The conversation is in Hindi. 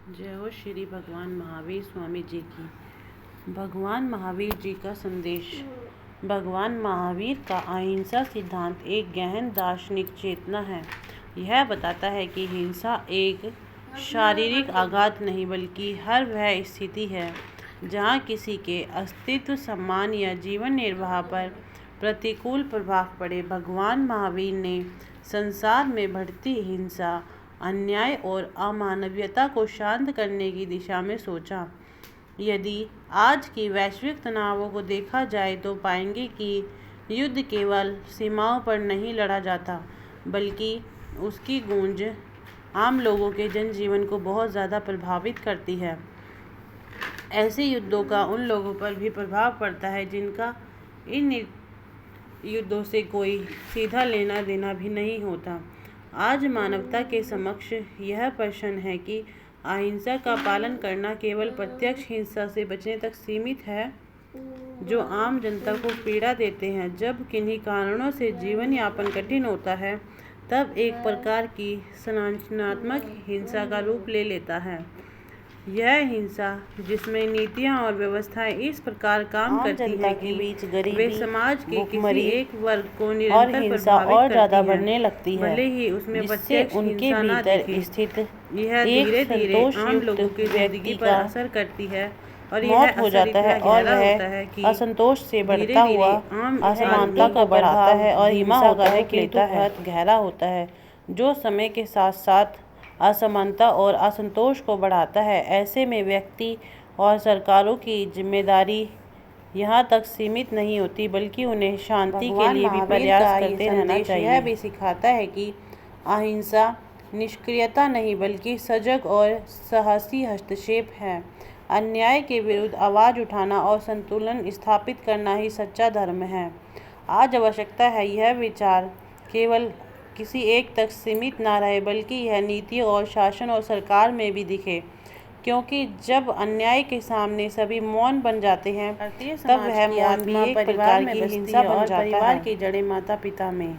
जय हो श्री भगवान महावीर स्वामी जी की। भगवान महावीर जी का संदेश। भगवान महावीर का अहिंसा सिद्धांत एक गहन दार्शनिक चेतना है। यह बताता है कि हिंसा एक शारीरिक आघात नहीं बल्कि हर वह स्थिति है जहाँ किसी के अस्तित्व, सम्मान या जीवन निर्वाह पर प्रतिकूल प्रभाव पड़े। भगवान महावीर ने संसार में बढ़ती हिंसा, अन्याय और अमानवीयता को शांत करने की दिशा में सोचा। यदि आज की वैश्विक तनावों को देखा जाए तो पाएंगे कि युद्ध केवल सीमाओं पर नहीं लड़ा जाता, बल्कि उसकी गूंज आम लोगों के जनजीवन को बहुत ज़्यादा प्रभावित करती है। ऐसे युद्धों का उन लोगों पर भी प्रभाव पड़ता है जिनका इन युद्धों से कोई सीधा लेना देना भी नहीं होता। आज मानवता के समक्ष यह प्रश्न है कि अहिंसा का पालन करना केवल प्रत्यक्ष हिंसा से बचने तक सीमित है जो आम जनता को पीड़ा देते हैं। जब किन्हीं कारणों से जीवन यापन कठिन होता है तब एक प्रकार की संरचनात्मक हिंसा का रूप ले लेता है। यह हिंसा जिसमें नीतियां और व्यवस्थाएं इस प्रकार काम करती हैं कि वे समाज के किसी एक वर्ग को निरंतर प्रभावित करती लगती है, भले ही उसमें प्रत्यक्ष उनके भीतर स्थित यह धीरे धीरे आम लोगों की जिंदगी पर असर करती है और यह हो जाता है और वह असंतोष से बढ़ता हुआ असमानता को बढ़ाता है और हिंसा का रूप लेता है। गहरा होता है जो समय के साथ साथ असमानता और असंतोष को बढ़ाता है। ऐसे में व्यक्ति और सरकारों की जिम्मेदारी यहाँ तक सीमित नहीं होती बल्कि उन्हें शांति के लिए भी प्रयास करते रहना चाहिए। यह भी सिखाता है कि अहिंसा निष्क्रियता नहीं बल्कि सजग और साहसी हस्तक्षेप है। अन्याय के विरुद्ध आवाज़ उठाना और संतुलन स्थापित करना ही सच्चा धर्म है। आज आवश्यकता है यह विचार केवल किसी एक तक सीमित ना रहे बल्कि यह नीति और शासन और सरकार में भी दिखे, क्योंकि जब अन्याय के सामने सभी मौन बन जाते हैं तब वह मौन भी एक प्रकार की हिंसा बन जाता है। परिवार की जड़ें माता पिता में